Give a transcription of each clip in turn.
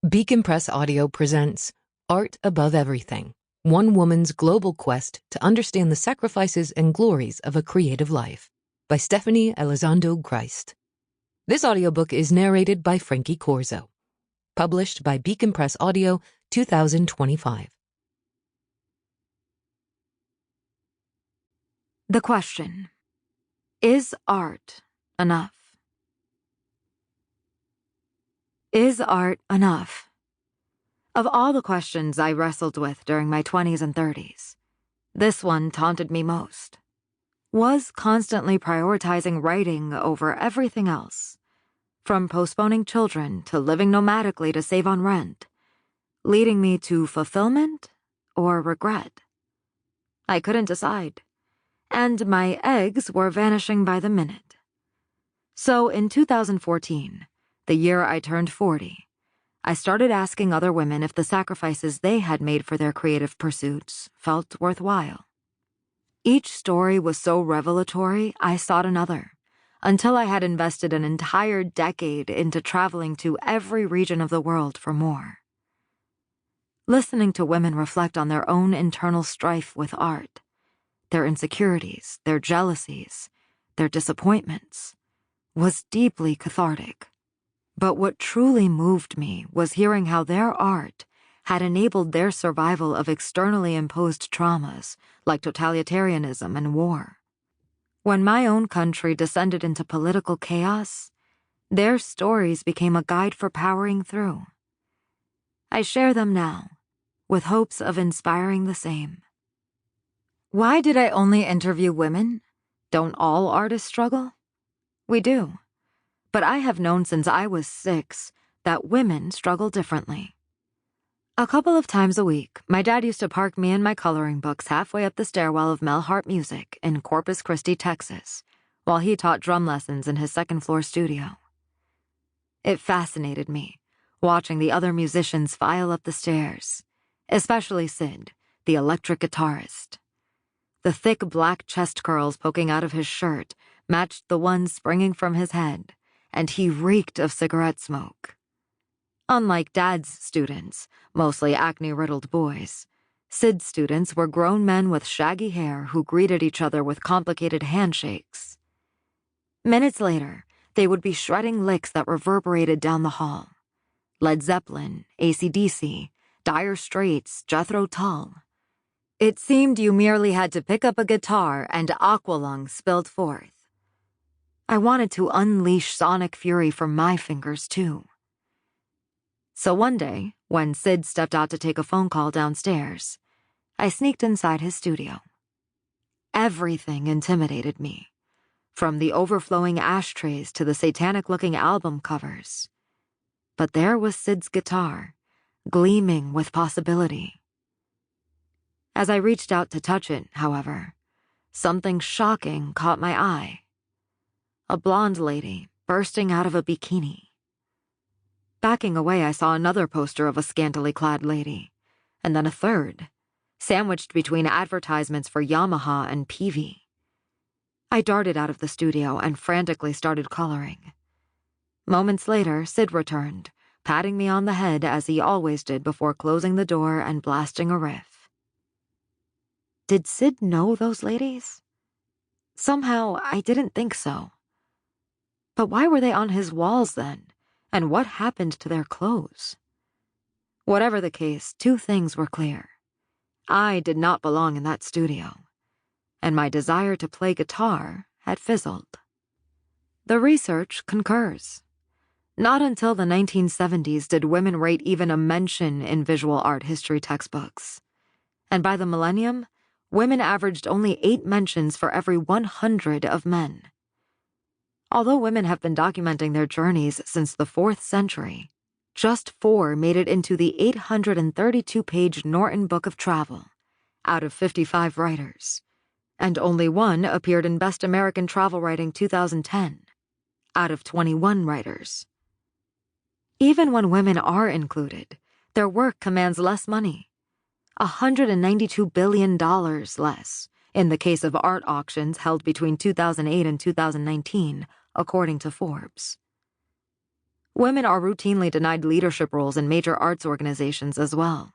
Beacon Press Audio presents Art Above Everything, one woman's global quest to understand the sacrifices and glories of a creative life, by Stephanie Elizondo Griest. This audiobook is narrated by Frankie Corzo. Published by Beacon Press Audio, 2025. The question: is art enough? Is art enough? Of all the questions I wrestled with during my 20s and 30s, this one taunted me most. Was constantly prioritizing writing over everything else, from postponing children to living nomadically to save on rent, leading me to fulfillment or regret. I couldn't decide, and my eggs were vanishing by the minute. So in 2014, the year I turned 40, I started asking other women if the sacrifices they had made for their creative pursuits felt worthwhile. Each story was so revelatory, I sought another, until I had invested an entire decade into traveling to every region of the world for more. Listening to women reflect on their own internal strife with art, their insecurities, their jealousies, their disappointments, was deeply cathartic. But what truly moved me was hearing how their art had enabled their survival of externally imposed traumas like totalitarianism and war. When my own country descended into political chaos, their stories became a guide for powering through. I share them now, with hopes of inspiring the same. Why did I only interview women? Don't all artists struggle? We do. But I have known since I was 6 that women struggle differently. A couple of times a week, my dad used to park me and my coloring books halfway up the stairwell of Mel Hart Music in Corpus Christi, Texas, while he taught drum lessons in his second-floor studio. It fascinated me, watching the other musicians file up the stairs, especially Sid, the electric guitarist. The thick black chest curls poking out of his shirt matched the ones springing from his head, and he reeked of cigarette smoke. Unlike Dad's students, mostly acne-riddled boys, Sid's students were grown men with shaggy hair who greeted each other with complicated handshakes. Minutes later, they would be shredding licks that reverberated down the hall. Led Zeppelin, AC/DC, Dire Straits, Jethro Tull. It seemed you merely had to pick up a guitar and aqualung spilled forth. I wanted to unleash sonic fury from my fingers, too. So one day, when Sid stepped out to take a phone call downstairs, I sneaked inside his studio. Everything intimidated me, from the overflowing ashtrays to the satanic-looking album covers. But there was Sid's guitar, gleaming with possibility. As I reached out to touch it, however, something shocking caught my eye. A blonde lady bursting out of a bikini. Backing away, I saw another poster of a scantily clad lady, and then a third, sandwiched between advertisements for Yamaha and Peavey. I darted out of the studio and frantically started coloring. Moments later, Sid returned, patting me on the head as he always did before closing the door and blasting a riff. Did Sid know those ladies? Somehow, I didn't think so. But why were they on his walls then, and what happened to their clothes? Whatever the case, 2 things were clear. I did not belong in that studio, and my desire to play guitar had fizzled. The research concurs. Not until the 1970s did women rate even a mention in visual art history textbooks. And by the millennium, women averaged only 8 mentions for every 100 of men. Although women have been documenting their journeys since the 4th century, just 4 made it into the 832-page Norton Book of Travel, out of 55 writers, and only 1 appeared in Best American Travel Writing 2010, out of 21 writers. Even when women are included, their work commands less money, $192 billion less, in the case of art auctions held between 2008 and 2019, according to Forbes. Women are routinely denied leadership roles in major arts organizations as well.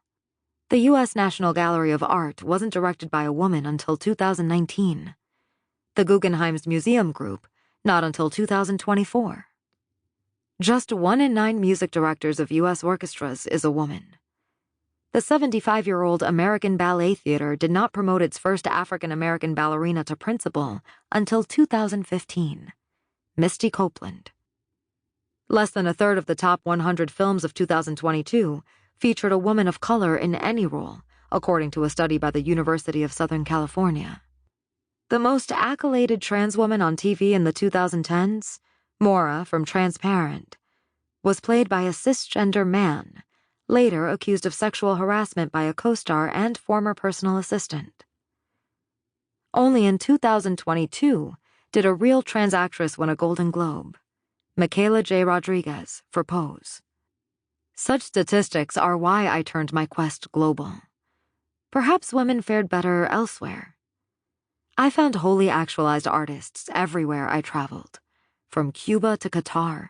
The U.S. National Gallery of Art wasn't directed by a woman until 2019. The Guggenheim's Museum Group, not until 2024. Just 1 in 9 music directors of U.S. orchestras is a woman. The 75-year-old American Ballet Theater did not promote its first African-American ballerina to principal until 2015, Misty Copeland. Less than a third of the top 100 films of 2022 featured a woman of color in any role, according to a study by the University of Southern California. The most accoladed trans woman on TV in the 2010s, Maura from Transparent, was played by a cisgender man, later accused of sexual harassment by a co-star and former personal assistant. Only in 2022 did a real trans actress win a Golden Globe, Michaela J. Rodriguez, for Pose. Such statistics are why I turned my quest global. Perhaps women fared better elsewhere. I found wholly actualized artists everywhere I traveled, from Cuba to Qatar,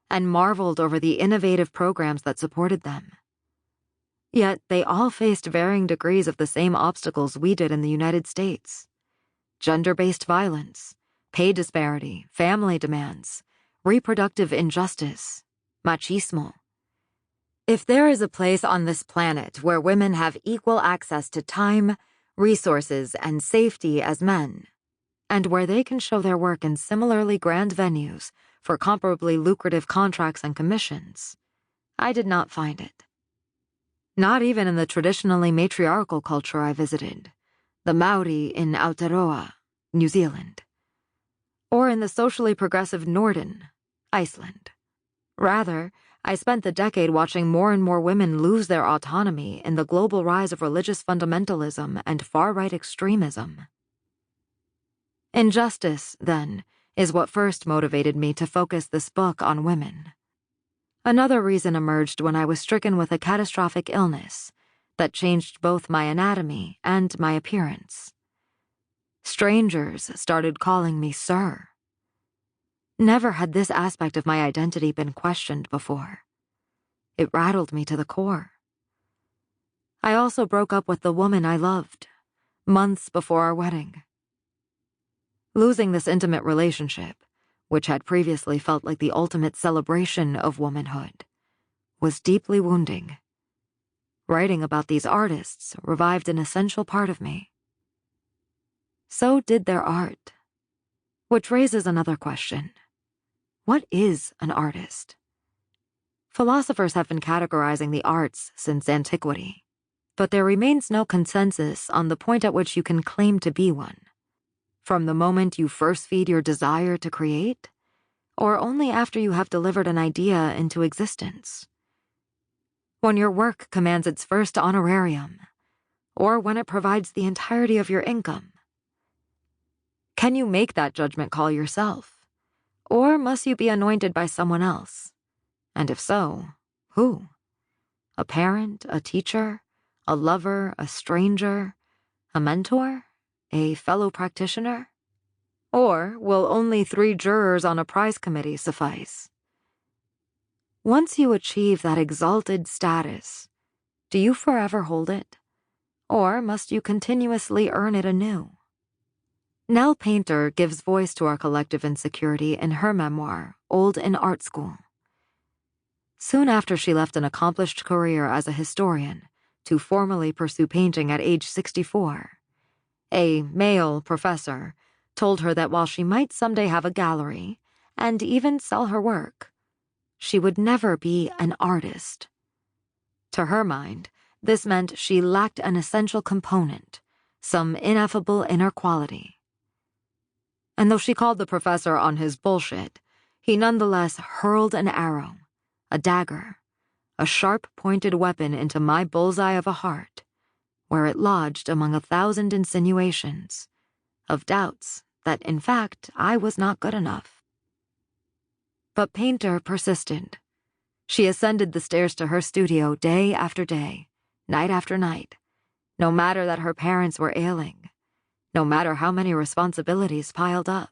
and marveled over the innovative programs that supported them. Yet they all faced varying degrees of the same obstacles we did in the United States: gender-based violence, pay disparity, family demands, reproductive injustice, machismo. If there is a place on this planet where women have equal access to time, resources, and safety as men, and where they can show their work in similarly grand venues for comparably lucrative contracts and commissions, I did not find it. Not even in the traditionally matriarchal culture I visited, the Maori in Aotearoa, New Zealand, or in the socially progressive Norden, Iceland. Rather, I spent the decade watching more and more women lose their autonomy in the global rise of religious fundamentalism and far-right extremism. Injustice, then, is what first motivated me to focus this book on women. Another reason emerged when I was stricken with a catastrophic illness that changed both my anatomy and my appearance. Strangers started calling me Sir. Never had this aspect of my identity been questioned before. It rattled me to the core. I also broke up with the woman I loved, months before our wedding. Losing this intimate relationship, which had previously felt like the ultimate celebration of womanhood, was deeply wounding. Writing about these artists revived an essential part of me. So did their art. Which raises another question. What is an artist? Philosophers have been categorizing the arts since antiquity, but there remains no consensus on the point at which you can claim to be one. From the moment you first feed your desire to create, or only after you have delivered an idea into existence? When your work commands its first honorarium, or when it provides the entirety of your income? Can you make that judgment call yourself? Or must you be anointed by someone else? And if so, who? A parent, a teacher, a lover, a stranger, a mentor, a fellow practitioner? Or will only 3 jurors on a prize committee suffice? Once you achieve that exalted status, do you forever hold it? Or must you continuously earn it anew? Nell Painter gives voice to our collective insecurity in her memoir, Old in Art School. Soon after she left an accomplished career as a historian to formally pursue painting at age 64, a male professor told her that while she might someday have a gallery and even sell her work, she would never be an artist. To her mind, this meant she lacked an essential component, some ineffable inner quality. And though she called the professor on his bullshit, he nonetheless hurled an arrow, a dagger, a sharp-pointed weapon into my bullseye of a heart, where it lodged among 1,000 insinuations of doubts that, in fact, I was not good enough. But Painter persisted. She ascended the stairs to her studio day after day, night after night, no matter that her parents were ailing, no matter how many responsibilities piled up,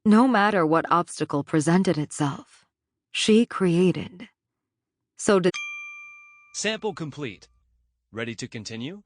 no matter what obstacle presented itself. she created. So did. Sample complete. Ready to continue?